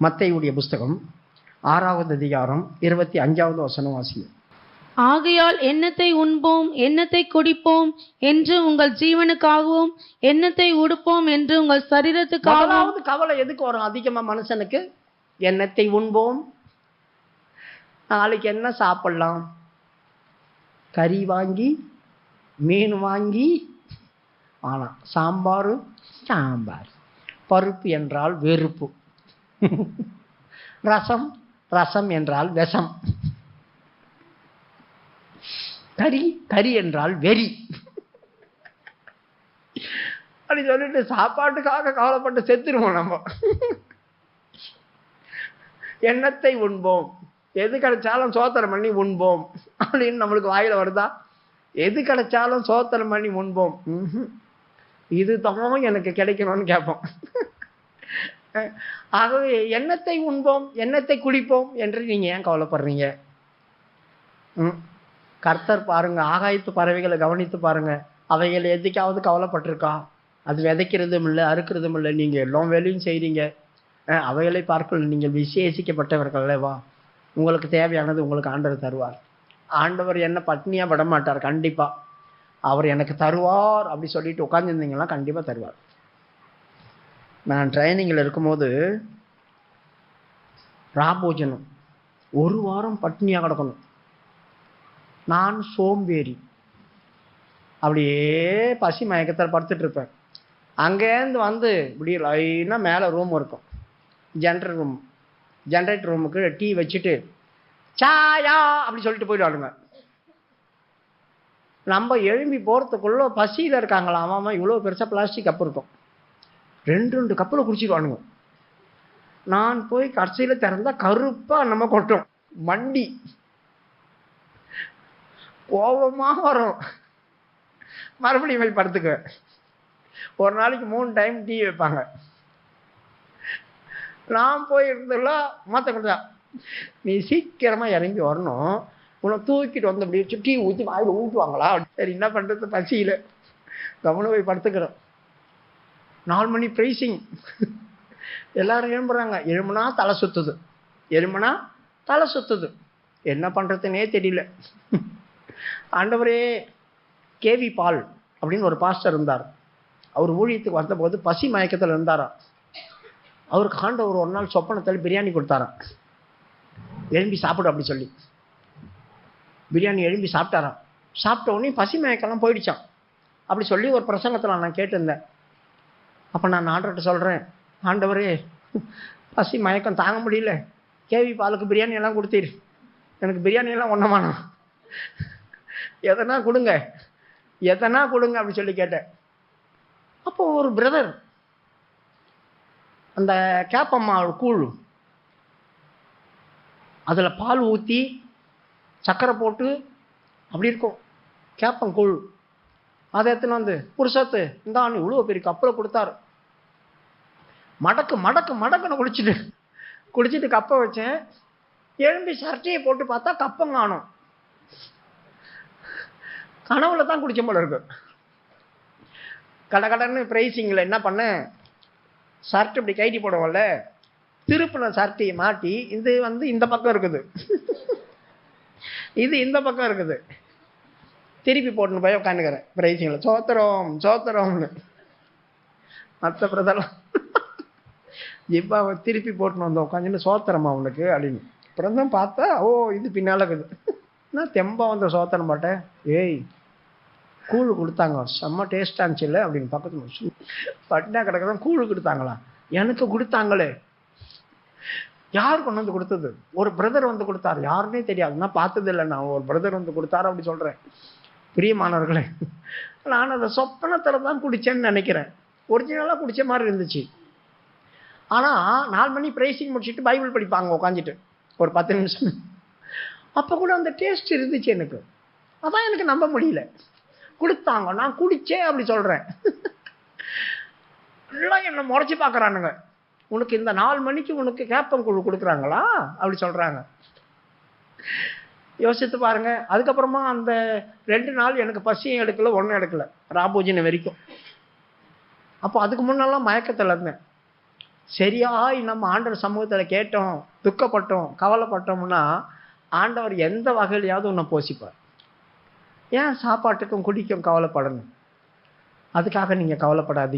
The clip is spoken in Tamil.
மத்தேயுடைய புஸ்தகம் 6வது அதிகாரம் 25வது வசனம் வாசிங்க. ஆகையால் எண்ணத்தை உண்போம், எண்ணத்தை குடிப்போம் என்று உங்கள் ஜீவனுக்காகவும், எண்ணத்தை உடுப்போம் என்று உங்கள் சரீரத்துக்காகவும். கவலை எதுக்கு வரும் அதிகமா மனுஷனுக்கு? எண்ணத்தை உண்போம், நாளைக்கு என்ன சாப்பிடலாம், கறி வாங்கி மீன் வாங்கி, ஆனா சாம்பார், பருப்பு என்றால் வெறுப்பு, ரசம் என்றால் விஷம், கறி என்றால் வெறி. அப்படி சொல்லிட்டு சாப்பாட்டுக்காக கவலைப்பட்டு செத்துருவோம் நம்ம. எண்ணத்தை உண்போம், எது கிடைச்சாலும் சோத்திரம் பண்ணி உண்போம் அப்படின்னு நம்மளுக்கு வாயில வருதா? எது கிடைச்சாலும் சோத்திரம் பண்ணி உண்போம், இதுதான் எனக்கு கிடைக்கணும்னு கேட்போம். ஆகவே எண்ணத்தை உண்போம், எண்ணத்தை குடிப்போம் என்று நீங்க ஏன் கவலைப்படுறீங்க? கர்த்தர் பாருங்க, ஆகாயத்து பறவைகளை கவனித்து பாருங்க, அவைகள் எதுக்காவது கவலைப்பட்டிருக்கா? அது விதைக்கிறதும் இல்லை, அறுக்கிறதும் இல்லை, நீங்க எல்லாம் வேலையும் செய்றீங்க. அவைகளை பார்க்க நீங்கள் விசேஷிக்கப்பட்டவர்கள்வா? உங்களுக்கு தேவையானது உங்களுக்கு ஆண்டவர் தருவார். ஆண்டவர் என்ன பட்னியா விட மாட்டார், கண்டிப்பா அவர் எனக்கு தருவார் அப்படி சொல்லிட்டு உட்காந்துருந்தீங்கன்னா கண்டிப்பா தருவார். நான் ட்ரைனிங்கில் இருக்கும்போது ராபோஜனம் 1 வாரம் பட்னியா கிடக்கணும். நான் சோம்பேறி, அப்படியே பசி மயக்கத்தில் படுத்துட்டு இருப்பேன். அங்கேருந்து வந்து இப்படி லைனா மேலே ரூம் இருக்கும், ஜென்ரேட்டர் ரூமுக்கு டீ வச்சுட்டு சாயா அப்படி சொல்லிட்டு போயிடுவானுங்க. நம்ம எழும்பி போகிறதுக்குள்ள பசியில் இருக்காங்களா, அவன் இவ்வளோ பெருசாக பிளாஸ்டிக் கப்பு இருக்கும், 2 கப்பில் குடிச்சிடுவானுங்க. நான் போய் கடைசியில் திறந்தா கருப்பாக நம்ம கொட்டும் மண்டி, கோபமாக வரும். மறுபடியும் போய் படுத்துக்குவேன். ஒரு நாளைக்கு 3 டைம் டீ வைப்பாங்க. நான் போய் இருந்ததுல மாற்ற கொடுத்தா, நீ சீக்கிரமா இறங்கி வரணும், உன்னை தூக்கிட்டு வந்து அப்படி வச்சு டீ ஊற்றி வாயில் ஊற்றுவாங்களா? சரி என்ன பண்றது, பசியில் கவனம் போய் படுத்துக்கிறோம். 4 மணி ப்ரைசிங், எல்லாரும் எழும்புறாங்க. எழும்புனா தலை சுத்துது, என்ன பண்றதுன்னே தெரியல. ஆண்டவரே, கேவி பால் அப்படின்னு ஒரு பாஸ்டர் இருந்தார். அவர் ஊழியத்துக்கு வந்தபோது பசி மயக்கத்தில் இருந்தாராம். அவருக்கு ஆண்டவர் ஒரு நாள் சொப்பனத்தில் பிரியாணி கொடுத்தாராம், எழும்பி சாப்பிடு அப்படி சொல்லி. பிரியாணி எழும்பி சாப்பிட்டாராம். சாப்பிட்ட உடனே பசி மயக்கெல்லாம் போயிடுச்சான். அப்படி சொல்லி ஒரு பிரசங்கத்தில் நான் கேட்டிருந்தேன். அப்போ நான் ஆண்டவர்கிட்ட சொல்கிறேன், ஆண்டவரே பசி மயக்கம் தாங்க முடியல, கேவி பாலுக்கு பிரியாணி எல்லாம் கொடுத்தீர், எனக்கு பிரியாணி எல்லாம் ஒன்றமானா, எதனா கொடுங்க அப்படி சொல்லி கேட்டேன். அப்போ ஒரு பிரதர் அந்த கேப்பம்மா கூழ், அதில் பால் ஊற்றி சர்க்கரை போட்டு அப்படி இருக்கும் கேப்பங்கூழ், அதை எடுத்துன்னு வந்து புருஷத்து இந்தான்னு இவ்வளோ பெரிய கப்பில் கொடுத்தாரு. மடக்குன்னு குடிச்சிட்டு கப்பை வச்சேன். எழும்பி சர்ச்சையை போட்டு பார்த்தா கப்பம் காணும். கனவுல தான் குடிச்ச போல இருக்கு. கடன்னு பிரைசிங்கில் என்ன பண்ணேன், ஷர்ட் இப்படி கைட்டி போடுவோம்ல, திருப்பின ஷர்ட்டையை மாட்டி இது வந்து இந்த பக்கம் இருக்குது, இது இந்த பக்கம் இருக்குது, திருப்பி போட்டுன்னு போய் உட்காந்துக்கிறேன் பிரைசிங்கில். சோத்திரம்னு மற்ற பிரதெல்லாம் இப்போ திருப்பி போட்டுன்னு வந்து உட்காந்துன்னு சோத்திரமா உனக்கு அப்படின்னு. அப்புறம் தான் பார்த்தா, ஓ இது பின்னால் இருக்குது. நான் தெம்பா வந்த சோத்திரம் மாட்டேன். ஏய் கூழ் கொடுத்தாங்க, செம்ம டேஸ்டாக இருந்துச்சு இல்லை அப்படின்னு. பக்கத்து பட்டினா கிடக்கிறதான் கூழ் கொடுத்தாங்களா? எனக்கு கொடுத்தாங்களே. யார் கொண்டு வந்து கொடுத்தது? ஒரு பிரதர் வந்து கொடுத்தாரு, யாருன்னே தெரியாது, நான் பார்த்தது இல்லை. நான் ஒரு பிரதர் வந்து கொடுத்தாரு அப்படி சொல்கிறேன். பிரியமானவர்களே, நான் அதை சொப்பனத்தில் தான் குடித்தேன்னு நினைக்கிறேன். ஒரிஜினலாக குடித்த மாதிரி இருந்துச்சு. ஆனால் 4 மணி ப்ரைசிங் முடிச்சுட்டு பைபிள் படிப்பாங்க உட்காந்துட்டு ஒரு 10 நிமிஷம். அப்போ கூட அந்த டேஸ்ட் இருந்துச்சு எனக்கு. அதான் எனக்கு நம்ப முடியல. கொடுத்தாங்க, நான் குடித்தேன் அப்படி சொல்கிறேன். எல்லாம் என்னை முறைச்சி பார்க்குறானுங்க. உனக்கு இந்த 4 மணிக்கு உனக்கு கேப்பங்குழு கொடுக்குறாங்களா அப்படி சொல்கிறாங்க. யோசித்து பாருங்க. அதுக்கப்புறமா அந்த 2 நாள் எனக்கு பசியும் எடுக்கல, ஒன்றும் எடுக்கல, ராபோஜின வரைக்கும். அப்போ அதுக்கு முன்னெல்லாம் மயக்கத்தில் இருந்தேன். சரியாய் நம்ம ஆண்டவர் சமூகத்துல கேட்டோம், துக்கப்பட்டோம், கவலைப்பட்டோம்னா ஆண்டவர் எந்த வகையிலையாவது உன்னை போஷிப்பார். ஏன் சாப்பாட்டுக்கும் குடிக்கும் கவலைப்படணும்? அதுக்காக நீங்க கவலைப்படாதீங்க.